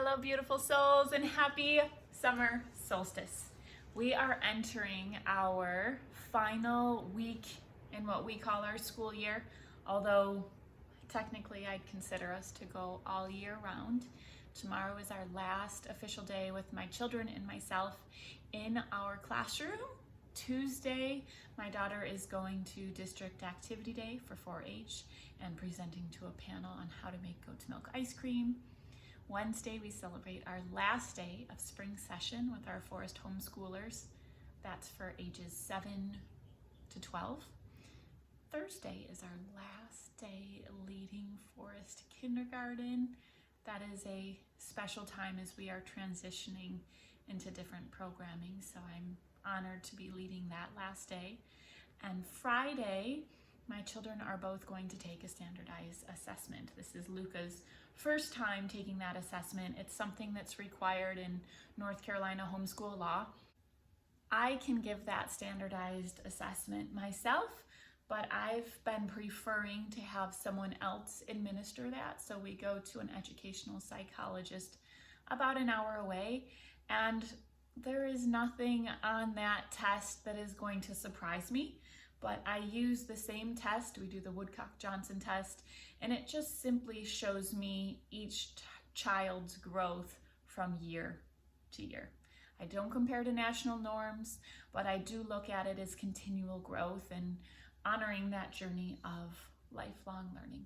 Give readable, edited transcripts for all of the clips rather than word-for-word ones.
Hello, beautiful souls, and happy summer solstice. We are entering our final week in what we call our school year, although technically I'd consider us to go all year round. Tomorrow is our last official day with my children and myself in our classroom. Tuesday, my daughter is going to district activity day for 4-H and presenting to a panel on how to make goat's milk ice cream. Wednesday, we celebrate our last day of spring session with our forest homeschoolers. That's for ages 7 to 12. Thursday is our last day leading forest kindergarten. That is a special time as we are transitioning into different programming, so I'm honored to be leading that last day. And Friday, my children are both going to take a standardized assessment. This is Luca's first time taking that assessment. It's something that's required in North Carolina homeschool law. I can give that standardized assessment myself, but I've been preferring to have someone else administer that. So we go to an educational psychologist about an hour away, and there is nothing on that test that is going to surprise me. But I use the same test. We do the Woodcock-Johnson test, and it just simply shows me each child's growth from year to year. I don't compare to national norms, but I do look at it as continual growth and honoring that journey of lifelong learning.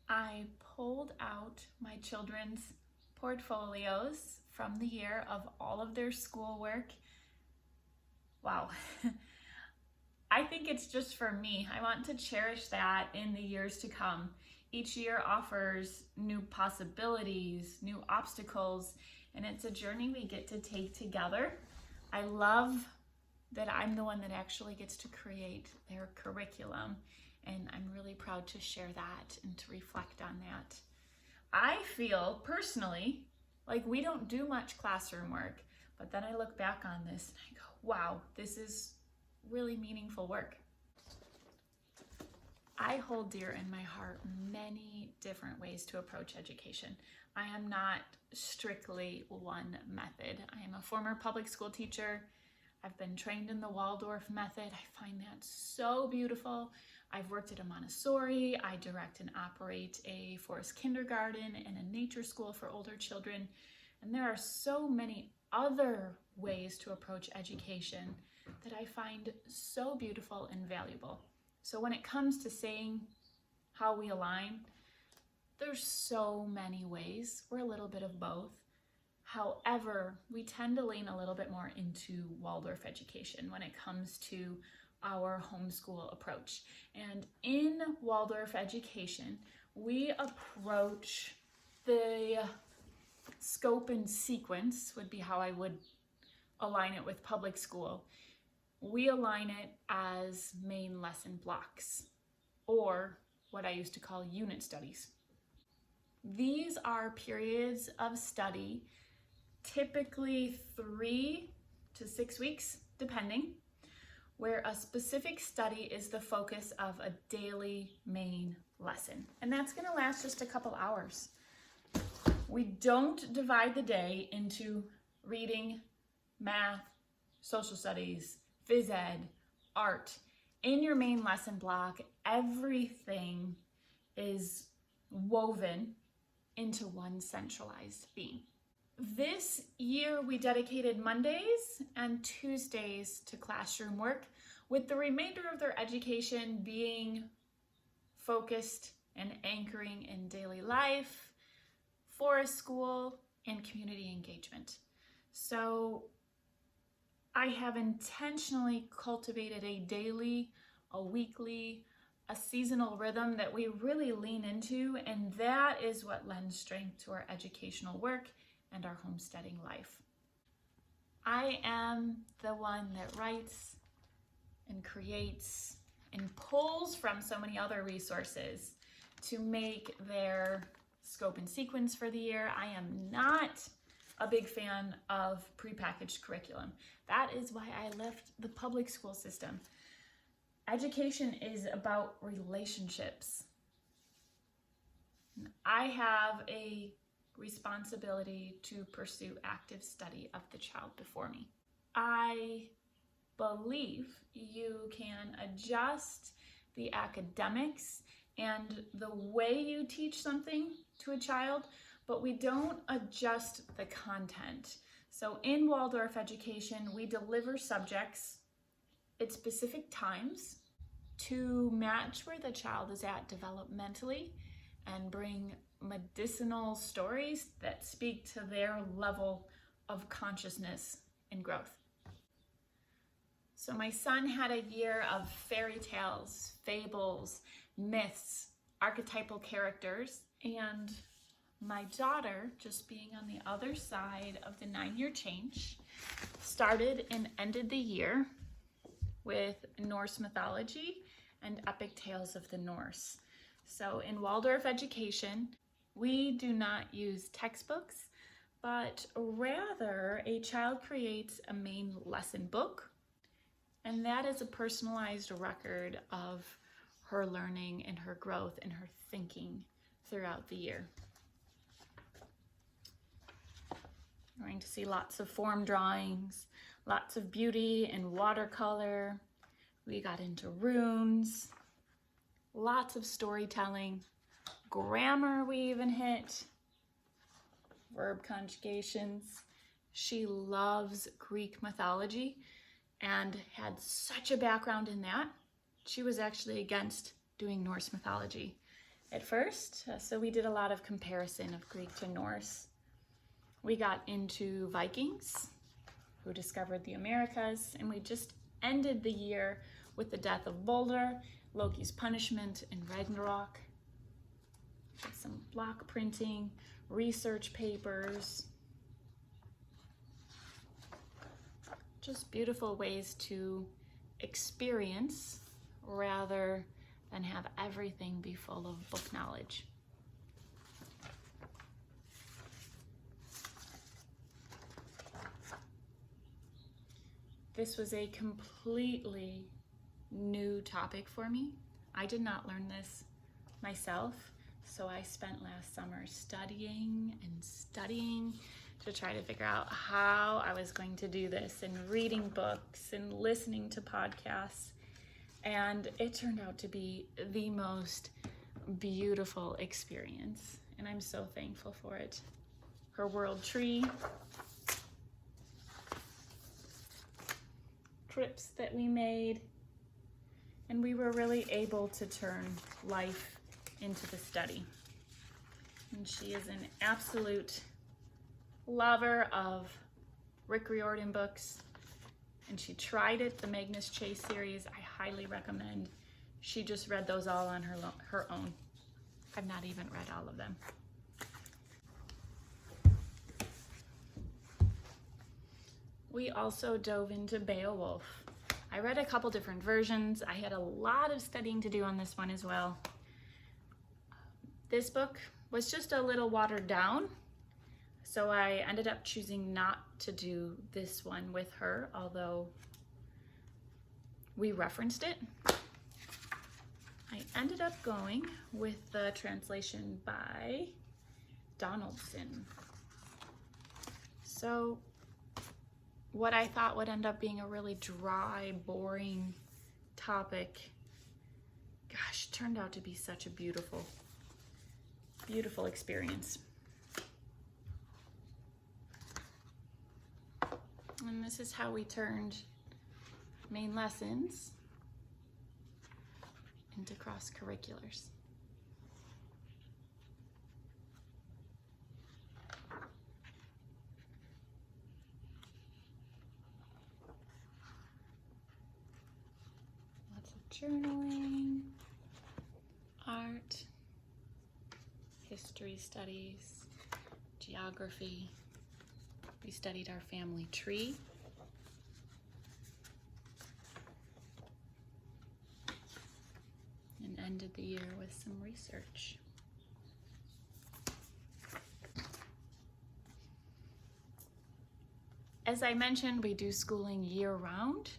I pulled out my children's portfolios from the year of all of their schoolwork. Wow. I think it's just for me. I want to cherish that in the years to come. Each year offers new possibilities, new obstacles, and it's a journey we get to take together. I love that I'm the one that actually gets to create their curriculum, and I'm really proud to share that and to reflect on that. I feel personally like we don't do much classroom work, but then I look back on this and I go, wow, this is really meaningful work. I hold dear in my heart many different ways to approach education. I am not strictly one method. I am a former public school teacher. I've been trained in the Waldorf method. I find that so beautiful. I've worked at a Montessori. I direct and operate a forest kindergarten and a nature school for older children. And there are so many other ways to approach education that I find so beautiful and valuable. So when it comes to saying how we align, there's so many ways. We're a little bit of both. However, we tend to lean a little bit more into Waldorf education when it comes to our homeschool approach. And in Waldorf education, we approach the scope and sequence, would be how I would align it with public school. We align it as main lesson blocks, or what I used to call unit studies. These are periods of study, typically 3 to 6 weeks, depending, where a specific study is the focus of a daily main lesson. And that's gonna last just a couple hours. We don't divide the day into reading, math, social studies, phys ed, art. In your main lesson block, everything is woven into one centralized theme. This year, we dedicated Mondays and Tuesdays to classroom work, with the remainder of their education being focused and anchoring in daily life, forest school, and community engagement. So I have intentionally cultivated a daily, a weekly, a seasonal rhythm that we really lean into, and that is what lends strength to our educational work and our homesteading life. I am the one that writes and creates and pulls from so many other resources to make their scope and sequence for the year. I am not a big fan of prepackaged curriculum. That is why I left the public school system. Education is about relationships. I have a responsibility to pursue active study of the child before me. I believe you can adjust the academics and the way you teach something to a child, but we don't adjust the content. So in Waldorf education, we deliver subjects at specific times to match where the child is at developmentally and bring medicinal stories that speak to their level of consciousness and growth. So my son had a year of fairy tales, fables, myths, archetypal characters, and my daughter, just being on the other side of the 9-year change, started and ended the year with Norse mythology and epic tales of the Norse. So in Waldorf education, we do not use textbooks, but rather a child creates a main lesson book, and that is a personalized record of her learning and her growth and her thinking throughout the year. We're going to see lots of form drawings, lots of beauty and watercolor. We got into runes, lots of storytelling, grammar we even hit, verb conjugations. She loves Greek mythology and had such a background in that. She was actually against doing Norse mythology at first, so we did a lot of comparison of Greek to Norse. We got into Vikings, who discovered the Americas, and we just ended the year with the death of Balder, Loki's punishment, and Ragnarok. Some block printing, research papers, just beautiful ways to experience rather than have everything be full of book knowledge. This was a completely new topic for me. I did not learn this myself, so I spent last summer studying to try to figure out how I was going to do this, and reading books and listening to podcasts, and it turned out to be the most beautiful experience, and I'm so thankful for it. Her world tree, trips that we made, and we were really able to turn life into the study. And she is an absolute lover of Rick Riordan books, and she tried it, the Magnus Chase series. I highly recommend. She just read those all on her own. I've not even read all of them. We also dove into Beowulf. I read a couple different versions. I had a lot of studying to do on this one as well. This book was just a little watered down, so I ended up choosing not to do this one with her, although we referenced it. I ended up going with the translation by Donaldson. So what I thought would end up being a really dry, boring topic, gosh, turned out to be such a beautiful, beautiful experience. And this is how we turned main lessons into cross-curriculars. Lots of journaling, art, history studies, geography. We studied our family tree. And ended the year with some research. As I mentioned, we do schooling year-round.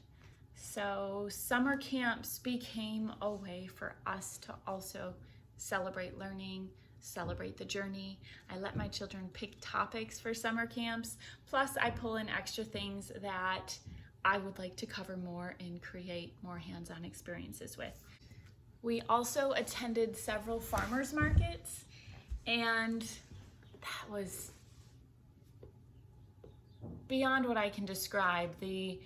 So summer camps became a way for us to also celebrate learning, celebrate the journey. I let my children pick topics for summer camps, plus I pull in extra things that I would like to cover more and create more hands-on experiences with. We also attended several farmers markets, and that was beyond what I can describe. The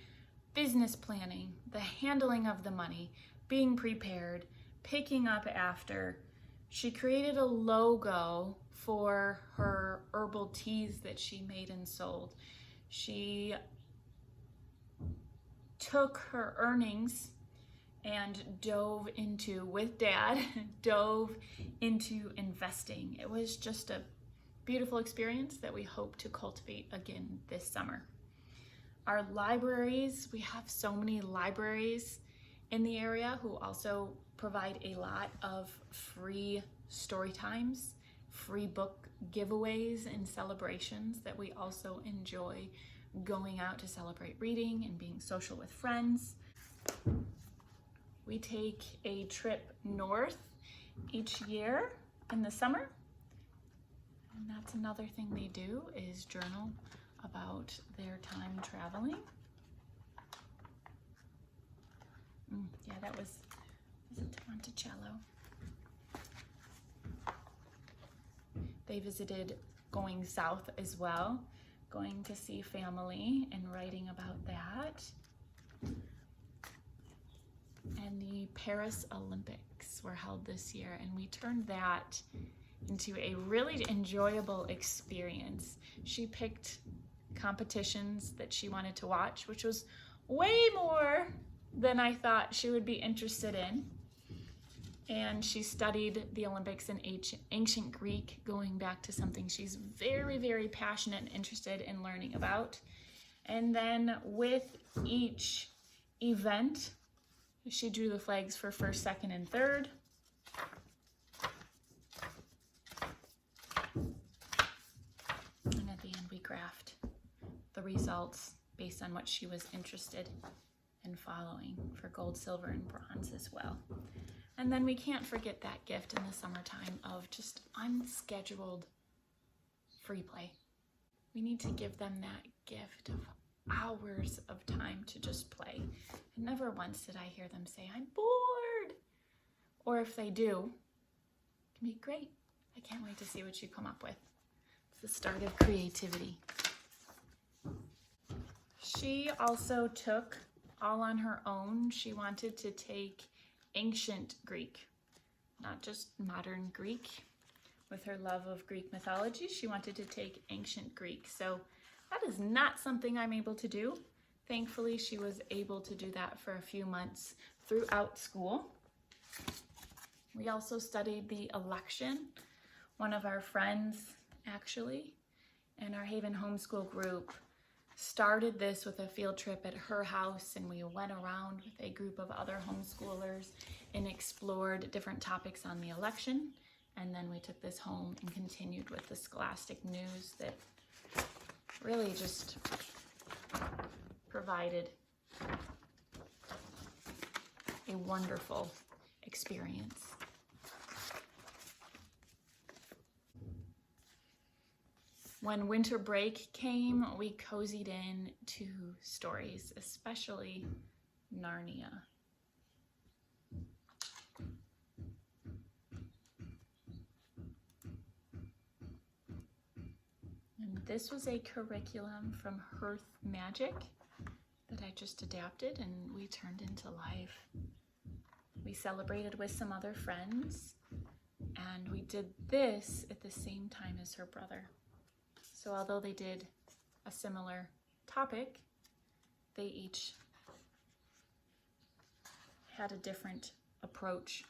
business planning, the handling of the money, being prepared, picking up after. She created a logo for her herbal teas that she made and sold. She took her earnings and dove into, with Dad, dove into investing. It was just a beautiful experience that we hope to cultivate again this summer. Our libraries, we have so many libraries in the area who also provide a lot of free story times, free book giveaways and celebrations that we also enjoy going out to celebrate reading and being social with friends. We take a trip north each year in the summer, and that's another thing they do, is journal about their time traveling. Yeah, that was Monticello. They visited going south as well, going to see family and writing about that. And the Paris Olympics were held this year, and we turned that into a really enjoyable experience. She picked competitions that she wanted to watch, which was way more than I thought she would be interested in. And she studied the Olympics in ancient Greek, going back to something she's very, very passionate and interested in learning about. And then with each event, she drew the flags for first, second, and third. And at the end, we graphed the results based on what she was interested in following for gold, silver, and bronze as well. And then we can't forget that gift in the summertime of just unscheduled free play. We need to give them that gift of hours of time to just play. And never once did I hear them say, "I'm bored." Or if they do, it can be great. I can't wait to see what you come up with. It's the start of creativity. She also took all on her own. She wanted to take ancient Greek, not just modern Greek. With her love of Greek mythology, she wanted to take ancient Greek. So that is not something I'm able to do. Thankfully, she was able to do that for a few months throughout school. We also studied the election. One of our friends, actually, in our Haven Homeschool group, started this with a field trip at her house, and we went around with a group of other homeschoolers and explored different topics on the election. And then we took this home and continued with the scholastic news that really just provided a wonderful experience. When winter break came, we cozied in to stories, especially Narnia. And this was a curriculum from Hearth Magic that I just adapted and we turned into life. We celebrated with some other friends, and we did this at the same time as her brother. So although they did a similar topic, they each had a different approach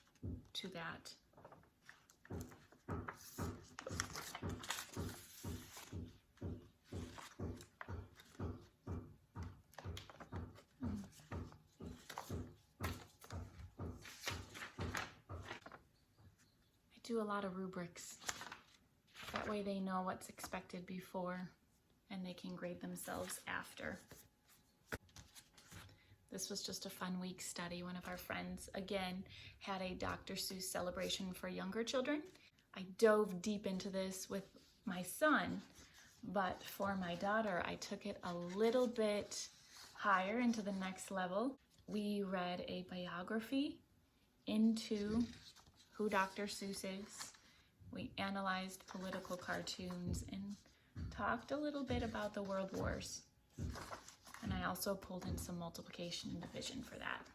to that. I do a lot of rubrics. That way they know what's expected before and they can grade themselves after. This was just a fun week study. One of our friends, again, had a Dr. Seuss celebration for younger children. I dove deep into this with my son, but for my daughter, I took it a little bit higher into the next level. We read a biography into who Dr. Seuss is. We analyzed political cartoons and talked a little bit about the World Wars. And I also pulled in some multiplication and division for that.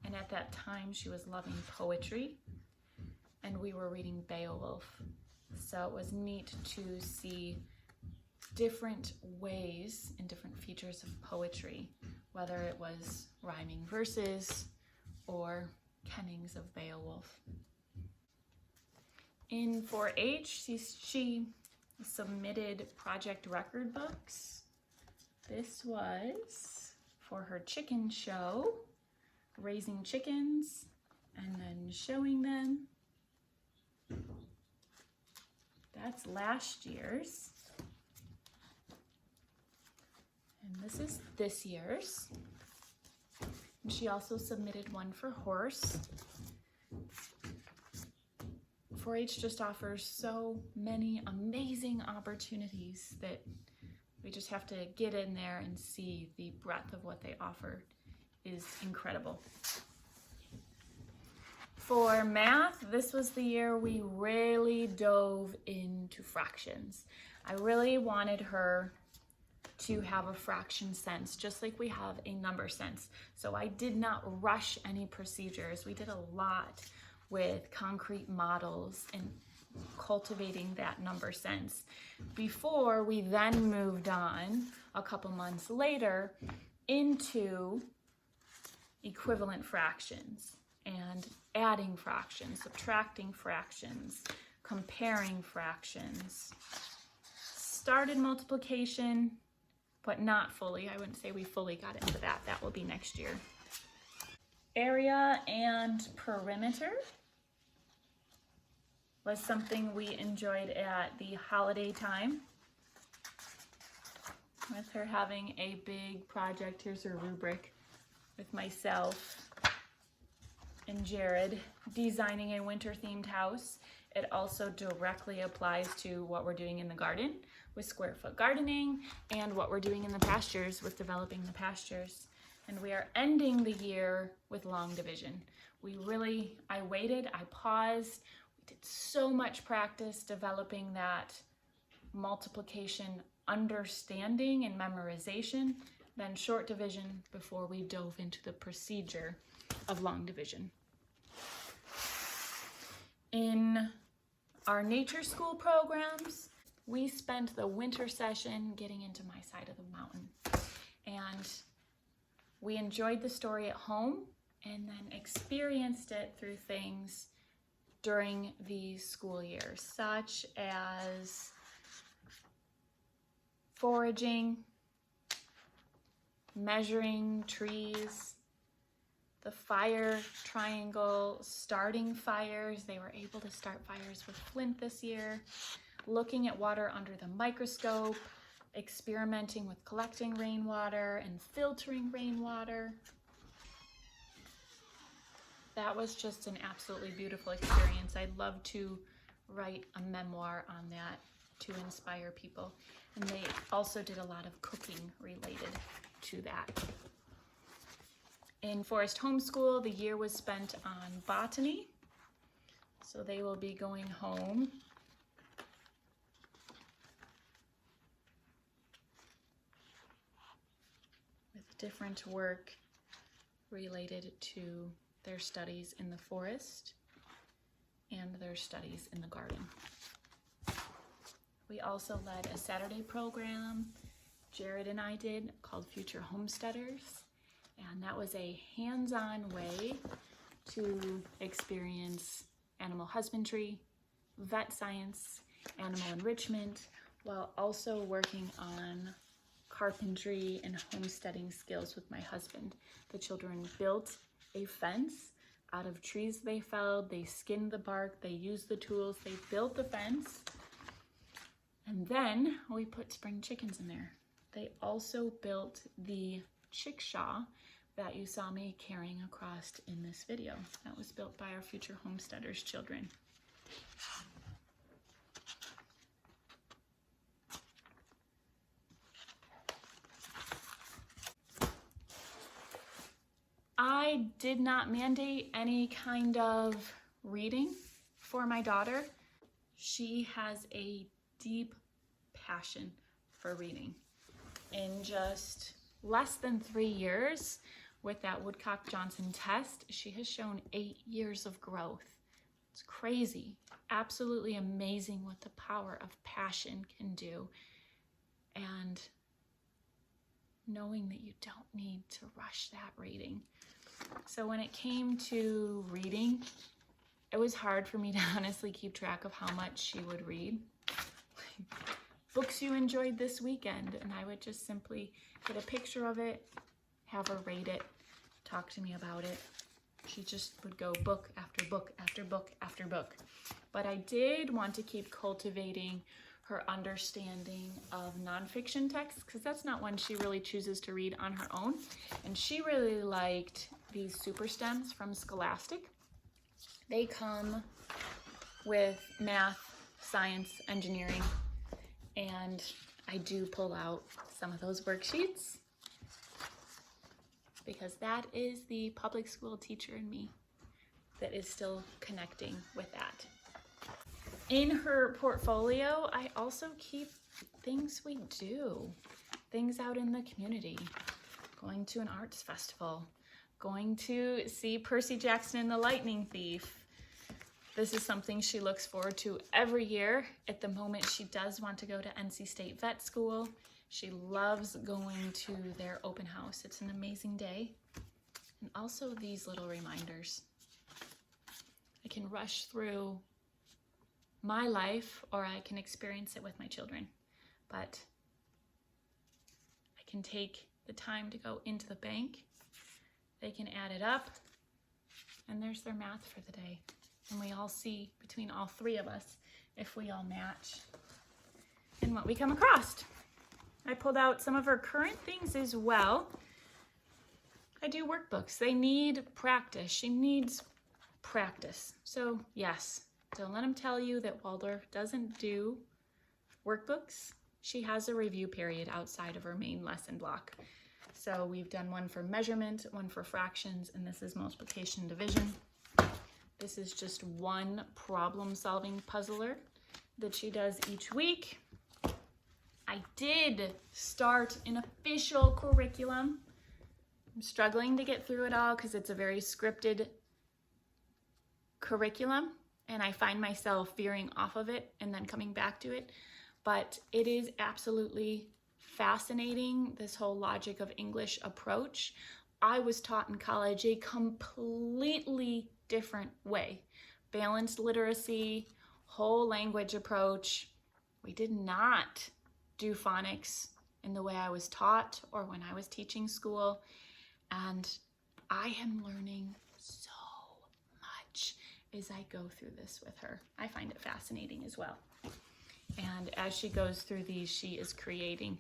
And at that time, she was loving poetry, and we were reading Beowulf. So it was neat to see different ways and different features of poetry, whether it was rhyming verses or kennings of Beowulf. In 4-H, she submitted project record books. This was for her chicken show, raising chickens and then showing them. That's last year's. And this is this year's. And she also submitted one for horse. 4-H just offers so many amazing opportunities that we just have to get in there and see the breadth of what they offer is incredible. For math, this was the year we really dove into fractions. I really wanted her to have a fraction sense, just like we have a number sense. So I did not rush any procedures. We did a lot with concrete models and cultivating that number sense before we then moved on a couple months later into equivalent fractions and adding fractions, subtracting fractions, comparing fractions. Started multiplication, but not fully. I wouldn't say we fully got into that. That will be next year. Area and perimeter was something we enjoyed at the holiday time, with her having a big project. Here's her rubric with myself and Jared designing a winter themed house. It also directly applies to what we're doing in the garden with square foot gardening and what we're doing in the pastures with developing the pastures. And we are ending the year with long division. I waited, I paused. We did so much practice developing that multiplication understanding and memorization, then short division before we dove into the procedure of long division. In our nature school programs, we spent the winter session getting into my side of the mountain. And we enjoyed the story at home and then experienced it through things during the school year, such as foraging, measuring trees, the fire triangle, starting fires. They were able to start fires with flint this year, looking at water under the microscope, experimenting with collecting rainwater and filtering rainwater. That was just an absolutely beautiful experience. I'd love to write a memoir on that to inspire people. And they also did a lot of cooking related to that. In Forest Homeschool, the year was spent on botany. So they will be going home with different work related to their studies in the forest and their studies in the garden. We also led a Saturday program Jared and I did called Future Homesteaders, and that was a hands-on way to experience animal husbandry, vet science, animal enrichment, while also working on carpentry and homesteading skills with my husband. The children built a fence out of trees they felled, they skinned the bark, they used the tools, they built the fence, and then we put spring chickens in there. They also built the chickshaw that you saw me carrying across in this video. That was built by our Future Homesteaders children. I did not mandate any kind of reading for my daughter. She has a deep passion for reading. In just less than 3 years with that Woodcock-Johnson test, she has shown 8 years of growth. It's crazy, absolutely amazing what the power of passion can do. And knowing that you don't need to rush that reading. So when it came to reading, it was hard for me to honestly keep track of how much she would read. Books you enjoyed this weekend, and I would just simply get a picture of it, have her rate it, talk to me about it. She just would go book after book after book after book. But I did want to keep cultivating her understanding of nonfiction texts, because that's not one she really chooses to read on her own. And she really liked these super stems from Scholastic. They come with math, science, engineering, and I do pull out some of those worksheets because that is the public school teacher in me that is still connecting with that. In her portfolio, I also keep things we do, things out in the community, going to an arts festival, going to see Percy Jackson and the Lightning Thief. This is something she looks forward to every year. At the moment, she does want to go to NC State Vet School. She loves going to their open house. It's an amazing day. And also these little reminders. I can rush through my life, or I can experience it with my children. But I can take the time to go into the bank. They can add it up, and there's their math for the day. And we all see between all three of us if we all match and what we come across. I pulled out some of her current things as well. I do workbooks. They need practice. She needs practice. So yes, don't let them tell you that Waldorf doesn't do workbooks. She has a review period outside of her main lesson block. So we've done one for measurement, one for fractions, and this is multiplication and division. This is just one problem-solving puzzler that she does each week. I did start an official curriculum. I'm struggling to get through it all because it's a very scripted curriculum, and I find myself veering off of it and then coming back to it. But it is absolutely fascinating, this whole logic of English approach. I was taught in college a completely different way. Balanced literacy, whole language approach. We did not do phonics in the way I was taught or when I was teaching school. And I am learning so much as I go through this with her. I find it fascinating as well. And as she goes through these, she is creating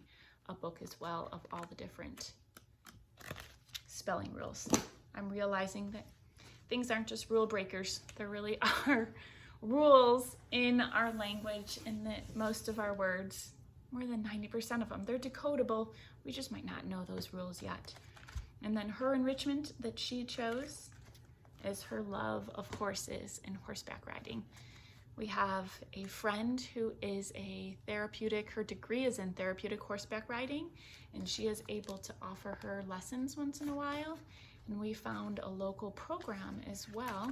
a book as well of all the different spelling rules. I'm realizing that things aren't just rule breakers. There really are rules in our language, and that most of our words, more than 90% of them, they're decodable. We just might not know those rules yet. And then her enrichment that she chose is her love of horses and horseback riding. We have a friend who is her degree is in therapeutic horseback riding, and she is able to offer her lessons once in a while. And we found a local program as well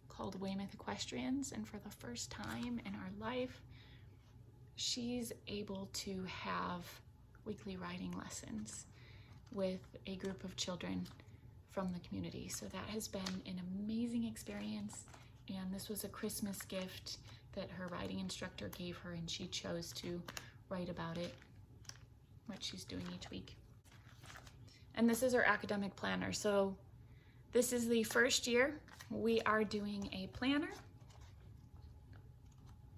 called Weymouth Equestrians, and for the first time in our life, she's able to have weekly riding lessons with a group of children from the community. So that has been an amazing experience, and this was a Christmas gift that her riding instructor gave her, and she chose to write about it, what she's doing each week. And this is our academic planner. So this is the first year we are doing a planner,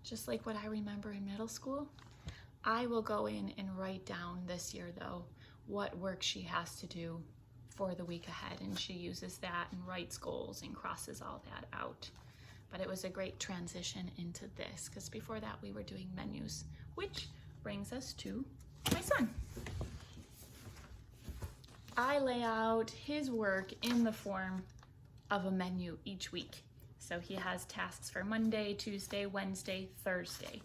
just like what I remember in middle school. I will go in and write down this year though, what work she has to do for the week ahead. And she uses that and writes goals and crosses all that out. but it was a great transition into this, because before that we were doing menus, which brings us to my son. I lay out his work in the form of a menu each week. So he has tasks for Monday, Tuesday, Wednesday, Thursday.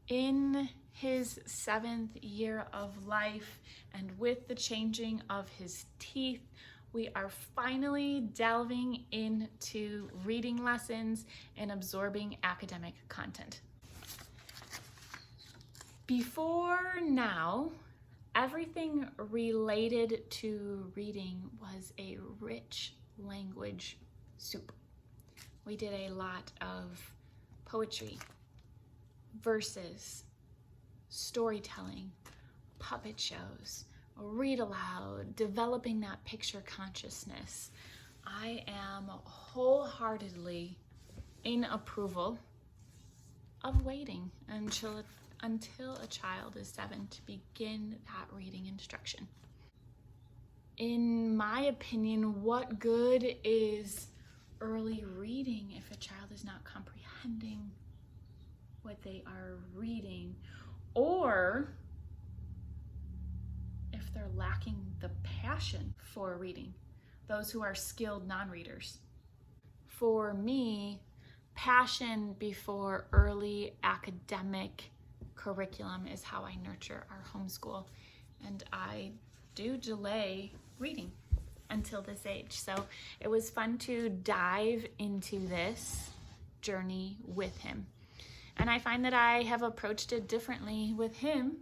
In his 7th year of life, and with the changing of his teeth, we are finally delving into reading lessons and absorbing academic content. Before now, everything related to reading was a rich language soup. We did a lot of poetry, verses, storytelling, puppet shows, read aloud, developing that picture consciousness. I am wholeheartedly in approval of waiting until a child is 7 to begin that reading instruction. In my opinion, what good is early reading if a child is not comprehending what they are reading, or if they're lacking the passion for reading, those who are skilled non-readers? For me, passion before early academic curriculum is how I nurture our homeschool, and I do delay reading until this age. So it was fun to dive into this journey with him. And I find that I have approached it differently with him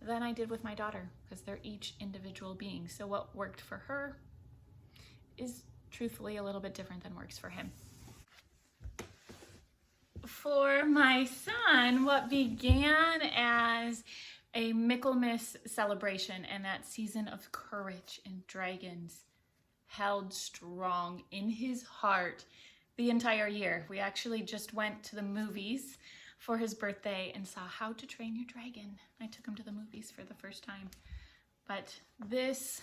than I did with my daughter, because they're each individual beings. So what worked for her is truthfully a little bit different than works for him. For my son, what began as a Michaelmas celebration and that season of courage and dragons held strong in his heart the entire year. We actually just went to the movies for his birthday and saw How to Train Your Dragon. I took him to the movies for the first time. But this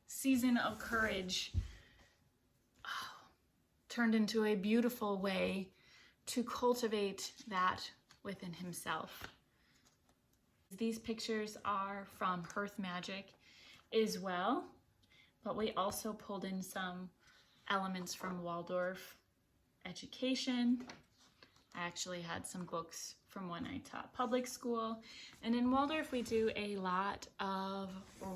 season of courage turned into a beautiful way to cultivate that within himself. These pictures are from Hearth Magic as well, but we also pulled in some elements from Waldorf education. I actually had some books from when I taught public school. And in Waldorf, we do a lot of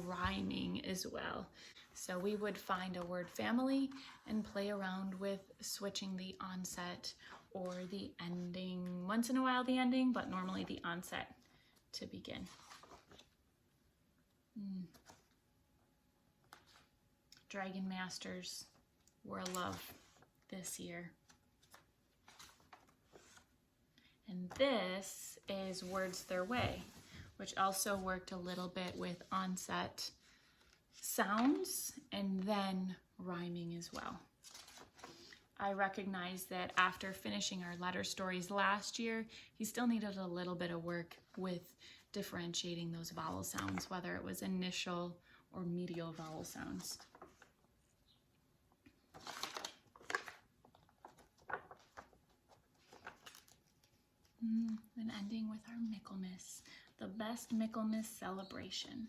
rhyming as well. So we would find a word family and play around with switching the onset or the ending. Once in a while the ending, but normally the onset to begin. Dragon Masters were a love this year. And this is Words Their Way, which also worked a little bit with onset sounds and then rhyming as well. I recognize that after finishing our letter stories last year, he still needed a little bit of work with differentiating those vowel sounds, whether it was initial or medial vowel sounds. And ending with our Michaelmas, the best Michaelmas celebration.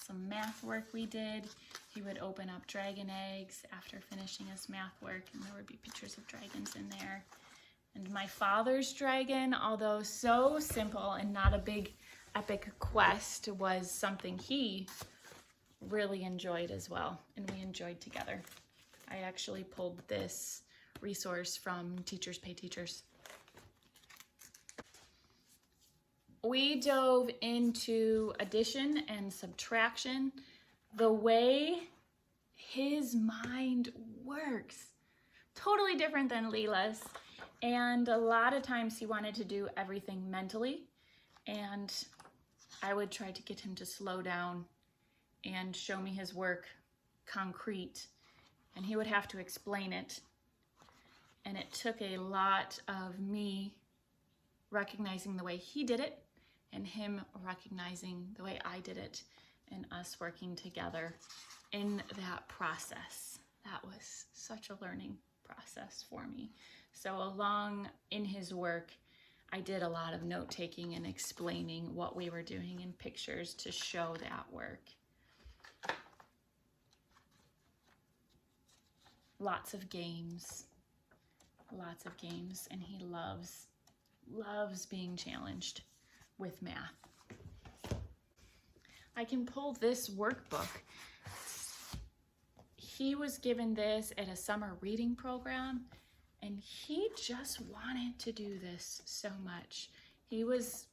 Some math work we did. He would open up dragon eggs after finishing his math work, and there would be pictures of dragons in there. And my father's dragon, although so simple and not a big epic quest, was something he really enjoyed as well, and we enjoyed together. I actually pulled this resource from Teachers Pay Teachers. We dove into addition and subtraction, the way his mind works. Totally different than Leela's. And a lot of times he wanted to do everything mentally, and I would try to get him to slow down and show me his work concrete, and he would have to explain it. And it took a lot of me recognizing the way he did it and him recognizing the way I did it, and us working together in that process. that was such a learning process for me. So along in his work, I did a lot of note taking and explaining what we were doing in pictures to show that work. Lots of games, and he loves being challenged with math. I can pull this workbook. He was given this at a summer reading program, and he just wanted to do this so much. He was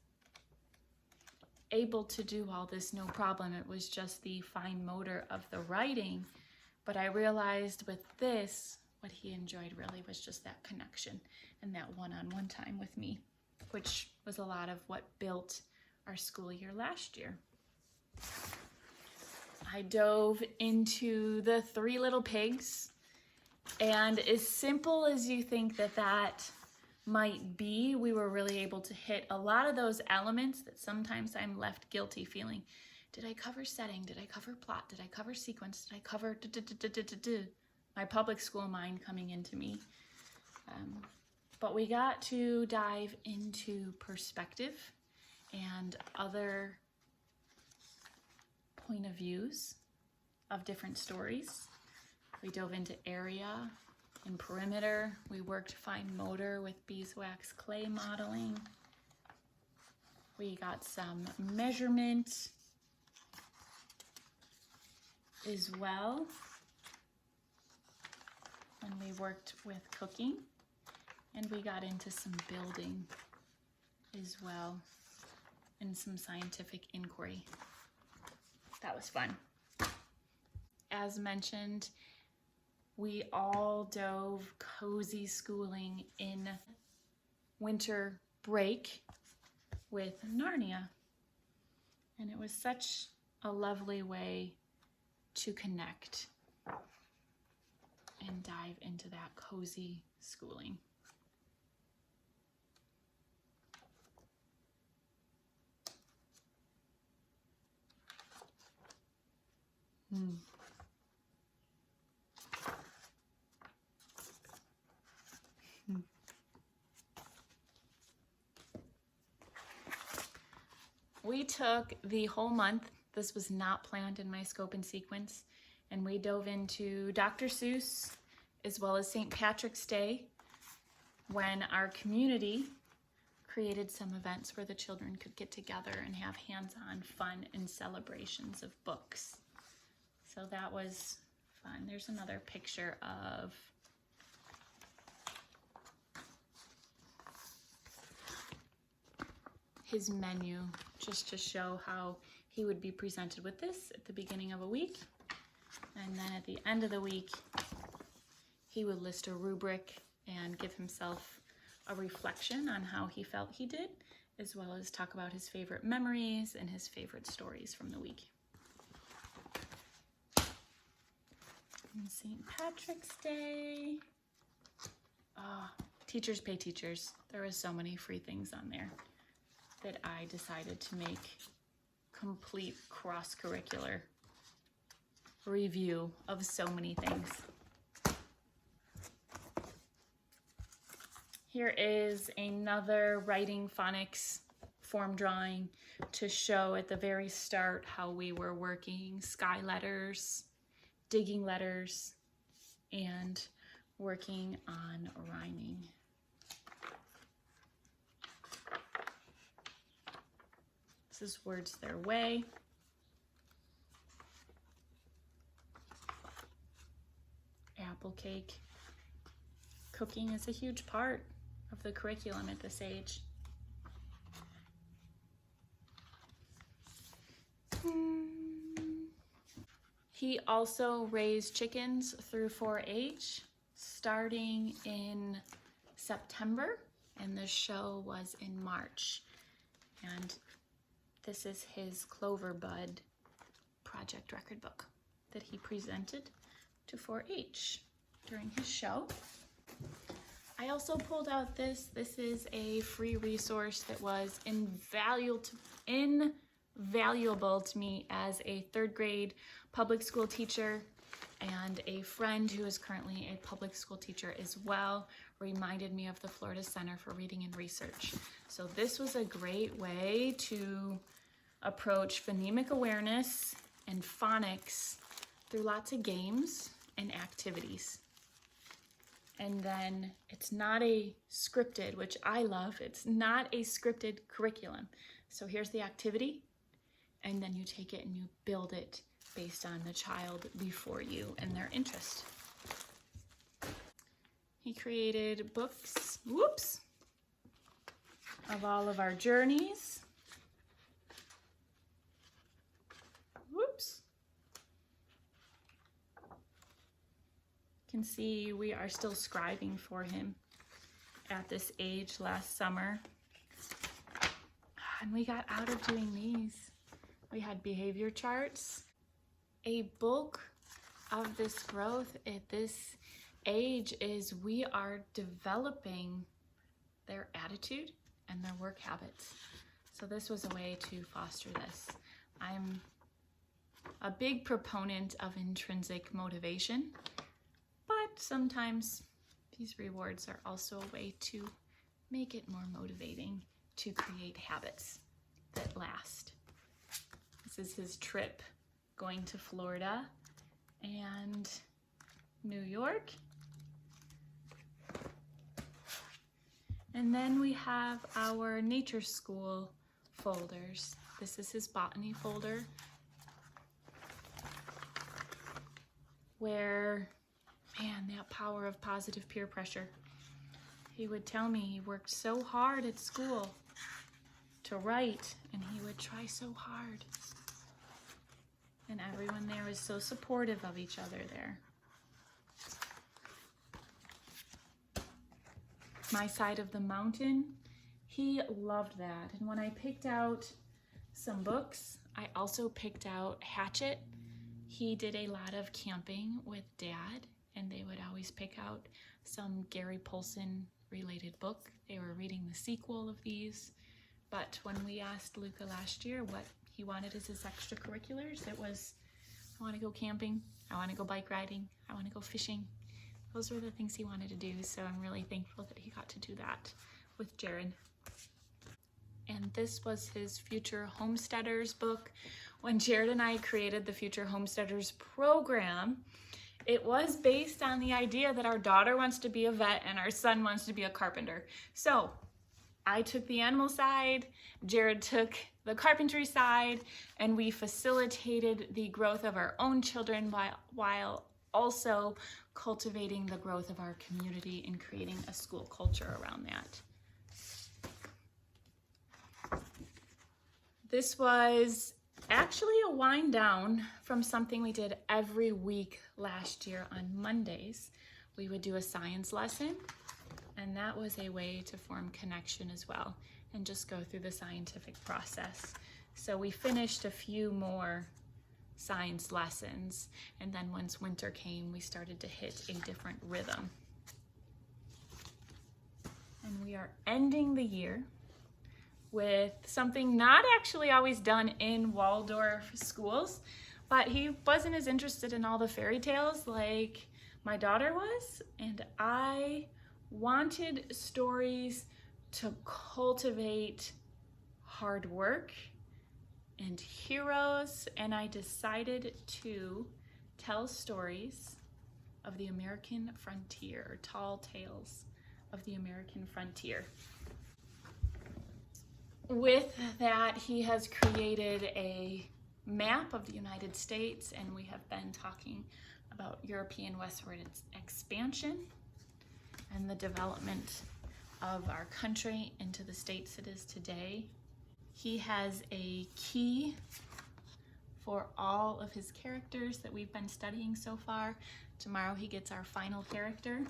able to do all this no problem. It was just the fine motor of the writing. But I realized with this, what he enjoyed really was just that connection and that one-on-one time with me, which was a lot of what built our school year last year. I dove into the Three Little Pigs, and as simple as you think that might be, we were really able to hit a lot of those elements that sometimes I'm left guilty feeling. Did I cover setting? Did I cover plot? Did I cover sequence? Did I cover my public school mind coming into me? But we got to dive into perspective and other point of views of different stories. We dove into area and perimeter. We worked fine motor with beeswax clay modeling. We got some measurement as well. And we worked with cooking, and we got into some building as well and some scientific inquiry. That was fun. As mentioned, we all dove cozy schooling in winter break with Narnia. And it was such a lovely way to connect and dive into that cozy schooling. We took the whole month. This was not planned in my scope and sequence. And we dove into Dr. Seuss as well as St. Patrick's Day, when our community created some events where the children could get together and have hands-on fun and celebrations of books. So that was fun. There's another picture of his menu, just to show how he would be presented with this at the beginning of a week. And then at the end of the week, he would list a rubric and give himself a reflection on how he felt he did, as well as talk about his favorite memories and his favorite stories from the week. And St. Patrick's Day. Teachers Pay Teachers. There was so many free things on there that I decided to make complete cross-curricular review of so many things. Here is another writing phonics form drawing to show at the very start how we were working sky letters, digging letters, and working on rhyming. This is Words Their Way. Apple cake. Cooking is a huge part of the curriculum at this age. He also raised chickens through 4-H starting in September, and the show was in March. And this is his Clover Bud project record book that he presented to 4-H during his show. I also pulled out this. This is a free resource that was invaluable to me as a third grade public school teacher, And a friend who is currently a public school teacher as well reminded me of the Florida Center for Reading and Research. So this was a great way to approach phonemic awareness and phonics through lots of games and activities. And then it's not a scripted, which I love, it's not a scripted curriculum. So here's the activity, and then you take it and you build it based on the child before you and their interest. He created books, of all of our journeys. You can see we are still scribing for him at this age last summer. And we got out of doing these. We had behavior charts. A bulk of this growth at this age is we are developing their attitude and their work habits. So this was a way to foster this. I'm a big proponent of intrinsic motivation, but sometimes these rewards are also a way to make it more motivating to create habits that last. This is his trip going to Florida and New York. And then we have our nature school folders. This is his botany folder, where, man, that power of positive peer pressure. He would tell me he worked so hard at school to write, and he would try so hard. And everyone there was so supportive of each other there. My side of the mountain, he loved that. And when I picked out some books, I also picked out Hatchet. He did a lot of camping with Dad, and they would always pick out some Gary Polson related book. They were reading the sequel of these. But when we asked Luca last year what he wanted as his extracurriculars, it was, I want to go camping, I want to go bike riding, I want to go fishing. Those were the things he wanted to do, so I'm really thankful that he got to do that with Jared. And this was his Future Homesteaders book. When Jared and I created the Future Homesteaders program, it was based on the idea that our daughter wants to be a vet and our son wants to be a carpenter. So I took the animal side, Jared took the carpentry side, and we facilitated the growth of our own children while also cultivating the growth of our community and creating a school culture around that. This was actually a wind down from something we did every week last year on Mondays. We would do a science lesson, and that was a way to form connection as well and just go through the scientific process. So we finished a few more science lessons, and then once winter came, we started to hit a different rhythm. And we are ending the year with something not actually always done in Waldorf schools, but he wasn't as interested in all the fairy tales like my daughter was, and I wanted stories to cultivate hard work and heroes, and I decided to tell stories of the American frontier, or tall tales of the American frontier. With that, he has created a map of the United States, and we have been talking about European westward expansion and the development of our country into the states it is today. He has a key for all of his characters that we've been studying so far. Tomorrow he gets our final character.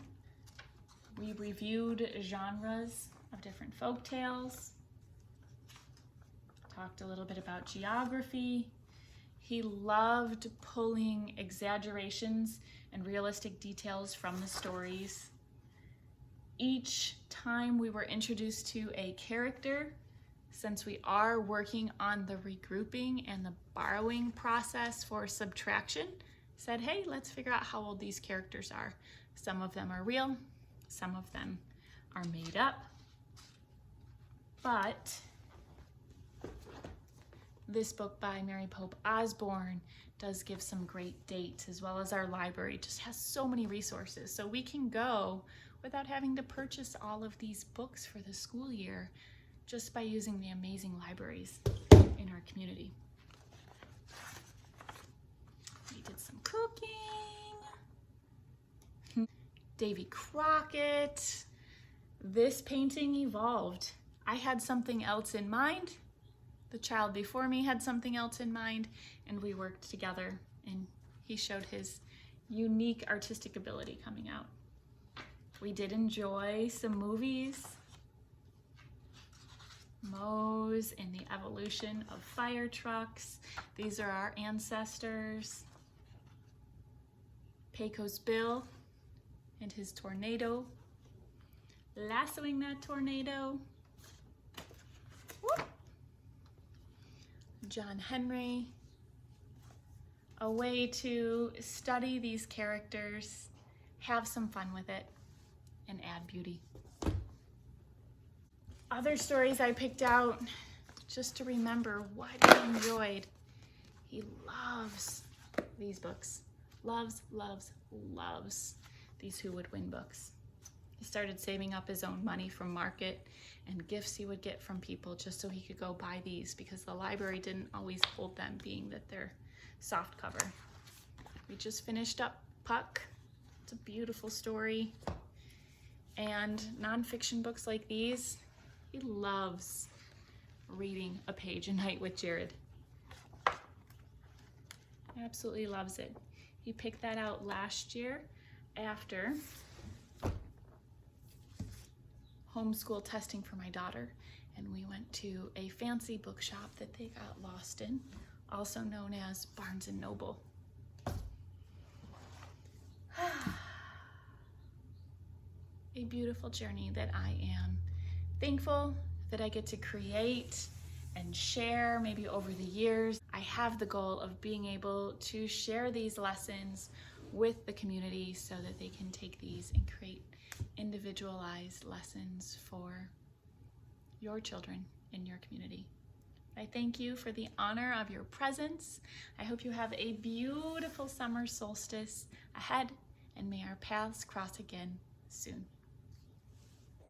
We reviewed genres of different folk tales, talked a little bit about geography. He loved pulling exaggerations and realistic details from the stories. Each time we were introduced to a character, since we are working on the regrouping and the borrowing process for subtraction said, hey, let's figure out how old these characters are. Some of them are real, some of them are made up, but this book by Mary Pope Osborne does give some great dates, as well as our library just has so many resources. So we can go without having to purchase all of these books for the school year, just by using the amazing libraries in our community. We did some cooking. Davy Crockett. This painting evolved. I had something else in mind. The child before me had something else in mind, and we worked together, and he showed his unique artistic ability coming out. We did enjoy some movies. Moe's and the Evolution of Fire Trucks. These are our ancestors. Pecos Bill and his tornado. Lassoing that tornado. Whoop. John Henry. A way to study these characters, have some fun with it, and add beauty. Other stories I picked out just to remember what I enjoyed. He loves these books. Loves, loves, loves these Who Would Win books. He started saving up his own money from market and gifts he would get from people just so he could go buy these, because the library didn't always hold them, being that they're soft cover. We just finished up Puck. It's a beautiful story. And nonfiction books like these, he loves reading a page a night with Jared. Absolutely loves it. He picked that out last year after homeschool testing for my daughter, and we went to a fancy bookshop that they got lost in, also known as Barnes & Noble. A beautiful journey that I am thankful that I get to create and share. Maybe over the years, I have the goal of being able to share these lessons with the community so that they can take these and create individualized lessons for your children in your community. I thank you for the honor of your presence. I hope you have a beautiful summer solstice ahead, and may our paths cross again soon.